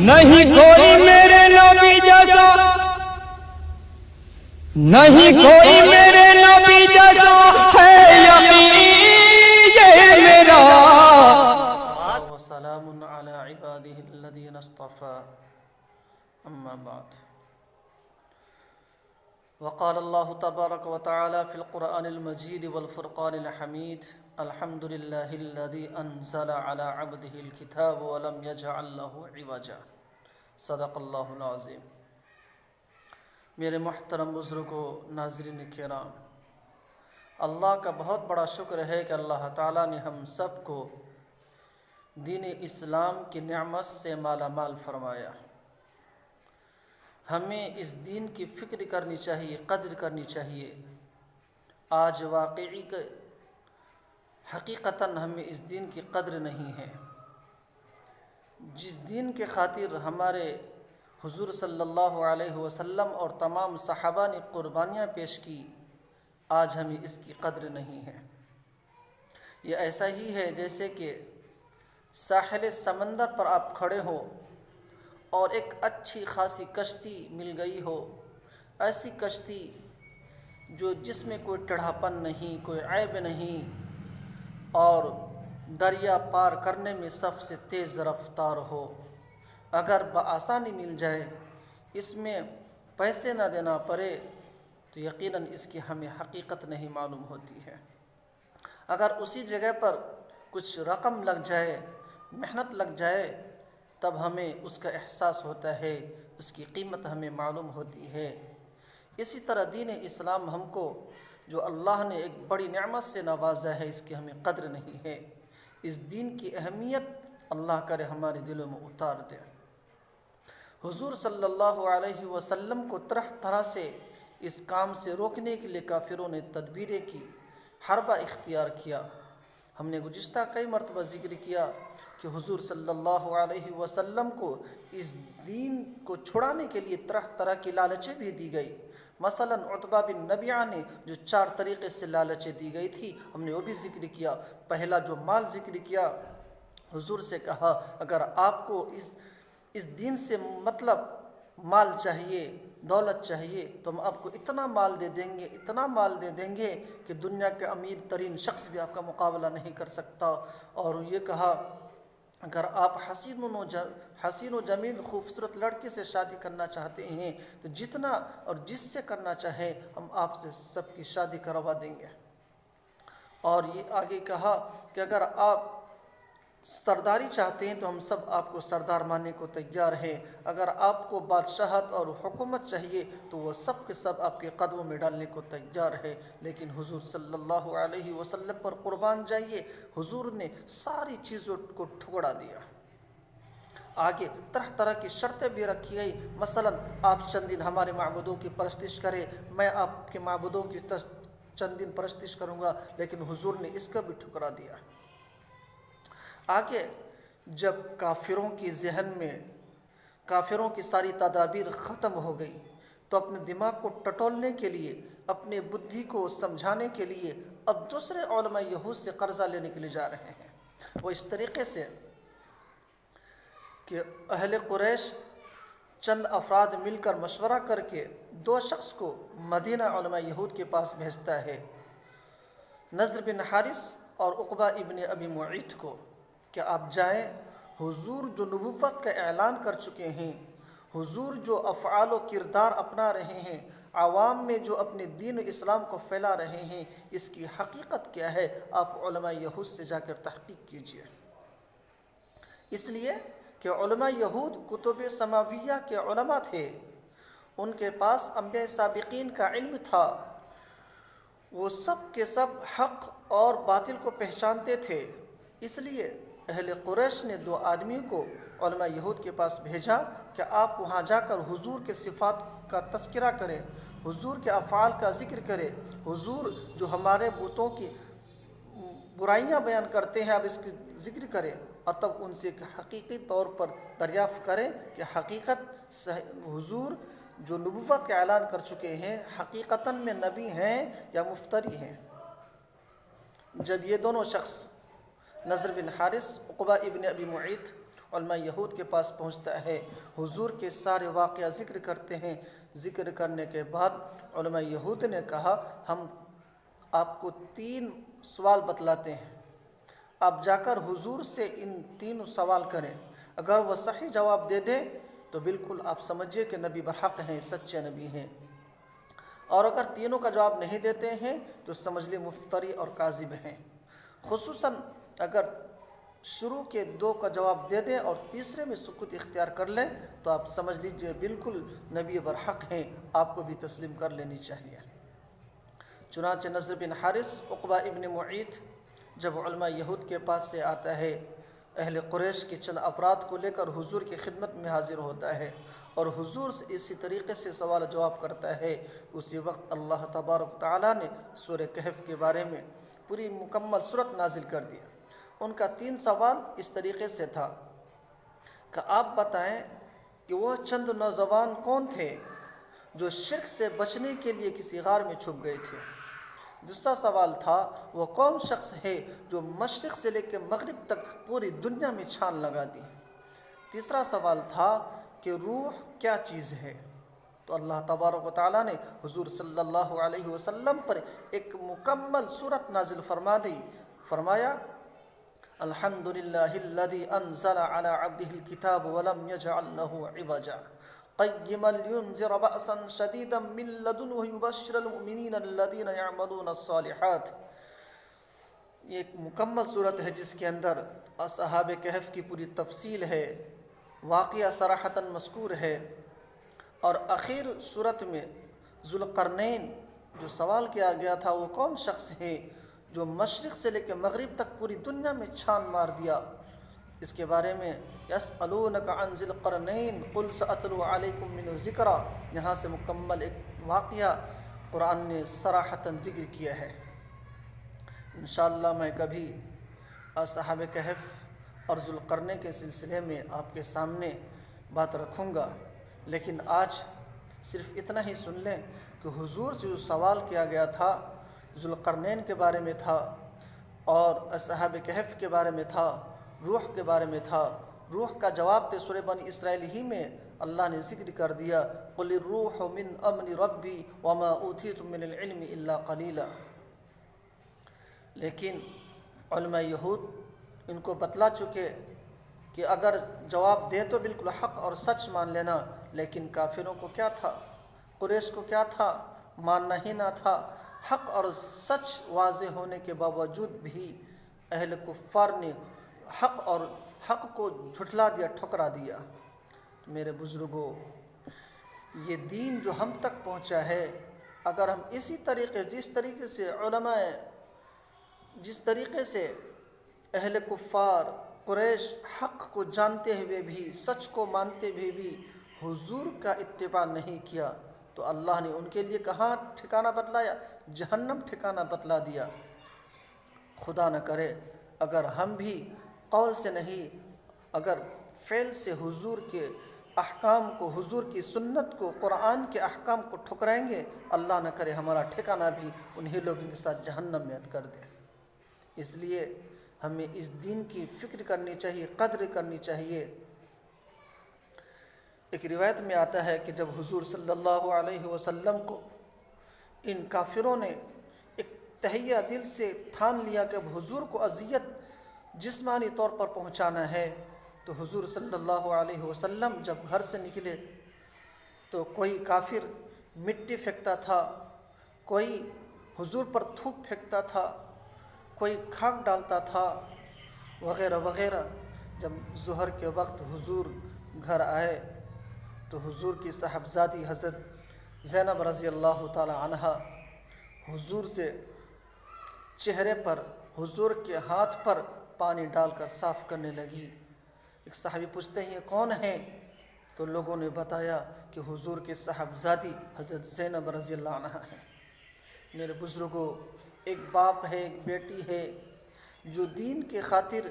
نہیں کوئی میرے نبی جیسا، نہیں کوئی میرے نبی جیسا ہے یقین یہ میرا۔ وسلام علی عباده الذین اصطفى اما بعد۔ وقال الله تبارك وتعالى في القرآن المجيد والفرقان الحميد الحمد لله الذي أنزل على عبده الكتاب ولم يجعل له عوجا صدق اللہ العظیم۔ میرے محترم بزرگوں، ناظرین کرام، اللہ کا بہت بڑا شکر ہے کہ اللہ تعالیٰ نے ہم سب کو دین اسلام کی نعمت سے مالا مال فرمایا۔ ہمیں اس دین کی فکر کرنی چاہیے، قدر کرنی چاہیے۔ آج حقیقتاً ہمیں اس دین کی قدر نہیں ہے۔ جس دین کے خاطر ہمارے حضور صلی اللہ علیہ وسلم اور تمام صحابہ نے قربانیاں پیش کی، آج ہمیں اس کی قدر نہیں ہے۔ یہ ایسا ہی ہے جیسے کہ ساحل سمندر پر آپ کھڑے ہو اور ایک اچھی خاصی کشتی مل گئی ہو، ایسی کشتی جس میں کوئی ٹیڑھاپن نہیں، کوئی عیب نہیں، اور دریا پار کرنے میں سب سے تیز رفتار ہو، اگر بآسانی مل جائے، اس میں پیسے نہ دینا پڑے، تو یقیناً اس کی ہمیں حقیقت نہیں معلوم ہوتی ہے۔ اگر اسی جگہ پر کچھ رقم لگ جائے، محنت لگ جائے، تب ہمیں اس کا احساس ہوتا ہے، اس کی قیمت ہمیں معلوم ہوتی ہے۔ اسی طرح دین اسلام ہم کو جو اللہ نے ایک بڑی نعمت سے نوازا ہے، اس کی ہمیں قدر نہیں ہے۔ اس دین کی اہمیت اللہ کرے ہمارے دلوں میں اتار دے۔ حضور صلی اللہ علیہ وسلم کو طرح طرح سے اس کام سے روکنے کے لیے کافروں نے تدبیریں کی، حربہ اختیار کیا۔ ہم نے گزشتہ کئی مرتبہ ذکر کیا کہ حضور صلی اللہ علیہ وسلم کو اس دین کو چھڑانے کے لیے طرح طرح کی لالچیں بھی دی گئی۔ مثلا عتبہ بن ربیعہ نے جو 4 طریقے سے لالچیں دی گئی تھی، ہم نے وہ بھی ذکر کیا۔ پہلا جو مال ذکر کیا، حضور سے کہا اگر آپ کو اس دین سے مطلب مال چاہیے، دولت چاہیے، تو ہم آپ کو اتنا مال دے دیں گے، اتنا مال دے دیں گے کہ دنیا کے امیر ترین شخص بھی آپ کا مقابلہ نہیں کر سکتا۔ اور یہ کہا اگر آپ حسین و جمیل خوبصورت لڑکے سے شادی کرنا چاہتے ہیں تو جتنا اور جس سے کرنا چاہے ہم آپ سے سب کی شادی کروا دیں گے۔ اور یہ آگے کہا کہ اگر آپ سرداری چاہتے ہیں تو ہم سب آپ کو سردار ماننے کو تیار ہیں، اگر آپ کو بادشاہت اور حکومت چاہیے تو وہ سب کے سب آپ کے قدموں میں ڈالنے کو تیار ہے۔ لیکن حضور صلی اللہ علیہ وسلم پر قربان جائیے، حضور نے ساری چیزوں کو ٹھکرا دیا۔ آگے طرح طرح کی شرطیں بھی رکھی گئی، مثلا آپ چند دن ہمارے معبودوں کی پرستش کریں، میں آپ کے معبودوں کی چند دن پرستش کروں گا، لیکن حضور نے اس کا بھی ٹھکرا دیا۔ آگے جب کافروں کی ذہن میں کافروں کی ساری تدابیر ختم ہو گئی تو اپنے دماغ کو ٹٹولنے کے لیے، اپنے بدھی کو سمجھانے کے لیے اب دوسرے علماء یہود سے قرضہ لینے کے لیے جا رہے ہیں۔ وہ اس طریقے سے کہ اہل قریش چند افراد مل کر مشورہ کر کے 2 شخص کو مدینہ علماء یہود کے پاس بھیجتا ہے، نضر بن حارث اور عقبہ ابن ابی معیط کو، کہ آپ جائیں، حضور جو نبوت کا اعلان کر چکے ہیں، حضور جو افعال و کردار اپنا رہے ہیں، عوام میں جو اپنے دین اسلام کو پھیلا رہے ہیں، اس کی حقیقت کیا ہے، آپ علماء یہود سے جا کر تحقیق کیجیے۔ اس لیے کہ علماء یہود کتب سماویہ کے علماء تھے، ان کے پاس انبیاء سابقین کا علم تھا، وہ سب کے سب حق اور باطل کو پہچانتے تھے۔ اس لیے اہل قریش نے 2 آدمیوں کو علماء یہود کے پاس بھیجا کہ آپ وہاں جا کر حضور کے صفات کا تذکرہ کریں، حضور کے افعال کا ذکر کریں، حضور جو ہمارے بتوں کی برائیاں بیان کرتے ہیں آپ اس کی ذکر کریں، اور تب ان سے حقیقی طور پر دریافت کریں کہ حقیقت حضور جو نبوت کا اعلان کر چکے ہیں حقیقتاً میں نبی ہیں یا مفتری ہیں۔ جب یہ دونوں شخص نضر بن حارث، عقبہ ابن ابی معیط علماء یہود کے پاس پہنچتا ہے، حضور کے سارے واقعہ ذکر کرتے ہیں۔ ذکر کرنے کے بعد علماء یہود نے کہا ہم آپ کو 3 سوال بتلاتے ہیں، آپ جا کر حضور سے ان 3 سوال کریں، اگر وہ صحیح جواب دے دیں تو بالکل آپ سمجھیے کہ نبی برحق ہیں، سچے نبی ہیں، اور اگر تینوں کا جواب نہیں دیتے ہیں تو سمجھ لیں مفتری اور کاذب ہیں۔ خصوصاً اگر شروع کے 2 کا جواب دے دیں اور تیسرے میں سکوت اختیار کر لیں تو آپ سمجھ لیجئے بالکل نبی برحق ہیں، آپ کو بھی تسلیم کر لینی چاہیے۔ چنانچہ نضر بن حارث عقبہ ابن معیط جب علماء یہود کے پاس سے آتا ہے، اہل قریش کے چند افراد کو لے کر حضور کی خدمت میں حاضر ہوتا ہے اور حضور سے اسی طریقے سے سوال جواب کرتا ہے، اسی وقت اللہ تبارک تعالیٰ نے سورہ کہف کے بارے میں پوری مکمل صورت نازل کر دی۔ ان کا 3 سوال اس طریقے سے تھا کہ آپ بتائیں کہ وہ چند نوجوان کون تھے جو شرک سے بچنے کے لیے کسی غار میں چھپ گئے تھے۔ دوسرا سوال تھا وہ کون شخص ہے جو مشرق سے لے کے مغرب تک پوری دنیا میں چھان لگا دی۔ تیسرا سوال تھا کہ روح کیا چیز ہے، تو اللہ تبارک و تعالیٰ نے حضور صلی اللہ علیہ وسلم پر ایک مکمل صورت نازل فرما دی، فرمایا الحمدللہ الذی انزل علی عبدہ الکتاب ولم یجعل لہ عوجا قیما لینذر بأسا شدیدا من لدنہ ویبشر المؤمنین الذین یعملون الصالحات۔ یہ ایک مکمل صورت ہے جس کے اندر اصحاب کہف کی پوری تفصیل ہے، واقعہ صراحتاً مذکور ہے، اور آخر صورت میں ذوالقرنین جو سوال کیا گیا تھا وہ کون شخص ہے جو مشرق سے لے کے مغرب تک پوری دنیا میں چھان مار دیا، اس کے بارے میں یسألونک عن ذی القرنین قل سأتلو علیکم منہ ذکرا، یہاں سے مکمل ایک واقعہ قرآن نے صراحتاً ذکر کیا ہے۔ انشاءاللہ میں کبھی اصحاب کہف اور ذوالقرنین کے سلسلے میں آپ کے سامنے بات رکھوں گا، لیکن آج صرف اتنا ہی سن لیں کہ حضور سے جو سوال کیا گیا تھا ذوالقرنین کے بارے میں تھا اور اصحاب کہف کے بارے میں تھا، روح کے بارے میں تھا۔ روح کا جواب تھے سورہ بنی اسرائیل ہی میں اللہ نے ذکر کر دیا قل الروح من امر ربی وما اوتیتم من العلم الا قلیلا۔ لیکن علماء یہود ان کو بتلا چکے کہ اگر جواب دے تو بالکل حق اور سچ مان لینا، لیکن کافروں کو کیا تھا، قریش کو کیا تھا، ماننا ہی نہ تھا۔ حق اور سچ واضح ہونے کے باوجود بھی اہل کفار نے حق کو جھٹلا دیا، ٹھکرا دیا۔ میرے بزرگوں، یہ دین جو ہم تک پہنچا ہے، اگر ہم اسی طریقے جس طریقے سے اہل کفار قریش حق کو جانتے ہوئے بھی، سچ کو مانتے ہوئے بھی حضور کا اتباع نہیں کیا تو اللہ نے ان کے لیے کہاں ٹھکانہ بتلایا؟ جہنم ٹھکانہ بتلا دیا۔ خدا نہ کرے اگر ہم بھی قول سے نہیں، اگر فعل سے حضور کے احکام کو، حضور کی سنت کو، قرآن کے احکام کو ٹھکرائیں گے، اللہ نہ کرے ہمارا ٹھکانہ بھی انہی لوگوں کے ساتھ جہنم میں کر دے۔ اس لیے ہمیں اس دین کی فکر کرنی چاہیے، قدر کرنی چاہیے۔ ایک روایت میں آتا ہے کہ جب حضور صلی اللہ علیہ وسلم کو ان کافروں نے ایک تہیہ دل سے ٹھان لیا کہ اب حضور کو اذیت جسمانی طور پر پہنچانا ہے، تو حضور صلی اللہ علیہ وسلم جب گھر سے نکلے تو کوئی کافر مٹی پھینکتا تھا، کوئی حضور پر تھوک پھینکتا تھا، کوئی کھاک ڈالتا تھا، وغیرہ وغیرہ۔ جب ظہر کے وقت حضور گھر آئے تو حضور کی صاحبزادی حضرت زینب رضی اللہ تعالی عنہا حضور سے چہرے پر، حضور کے ہاتھ پر پانی ڈال کر صاف کرنے لگی۔ ایک صحابی پوچھتے ہیں یہ کون ہیں؟ تو لوگوں نے بتایا کہ حضور کے صاحبزادی حضرت زینب رضی اللہ عنہا ہیں۔ میرے بزرگوں، ایک باپ ہے، ایک بیٹی ہے جو دین کے خاطر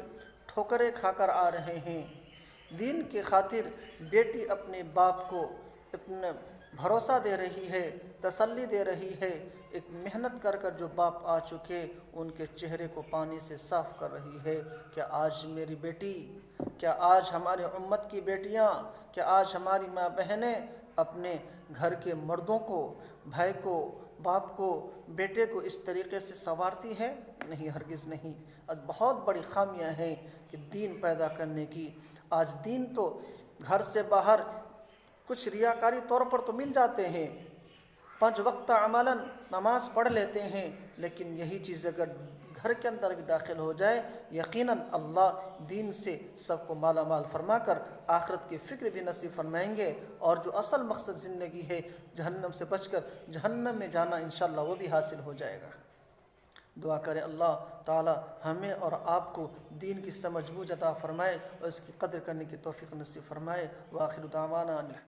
ٹھوکریں کھا کر آ رہے ہیں۔ دین کے خاطر بیٹی اپنے باپ کو اپنا بھروسہ دے رہی ہے، تسلی دے رہی ہے۔ ایک محنت کر کر جو باپ آ چکے ان کے چہرے کو پانی سے صاف کر رہی ہے کہ آج میری بیٹی کیا آج ہماری امت کی بیٹیاں، کیا آج ہماری ماں بہنیں اپنے گھر کے مردوں کو، بھائی کو، باپ کو، بیٹے کو اس طریقے سے سنوارتی ہے؟ نہیں، ہرگز نہیں۔ آج بہت بڑی خامیاں ہیں کہ دین پیدا کرنے کی۔ آج دین تو گھر سے باہر کچھ ریاکاری طور پر تو مل جاتے ہیں، 5 وقت عملاً نماز پڑھ لیتے ہیں، لیکن یہی چیز اگر گھر کے اندر بھی داخل ہو جائے، یقیناً اللہ دین سے سب کو مالا مال فرما کر آخرت کی فکر بھی نصیب فرمائیں گے، اور جو اصل مقصد زندگی ہے جہنم سے بچ کر جہنم میں جانا، انشاءاللہ وہ بھی حاصل ہو جائے گا۔ دعا کرے اللہ تعالی ہمیں اور آپ کو دین کی سمجھ بوجھ عطا فرمائے اور اس کی قدر کرنے کی توفیق نصیب فرمائے۔ وآخر دعوانا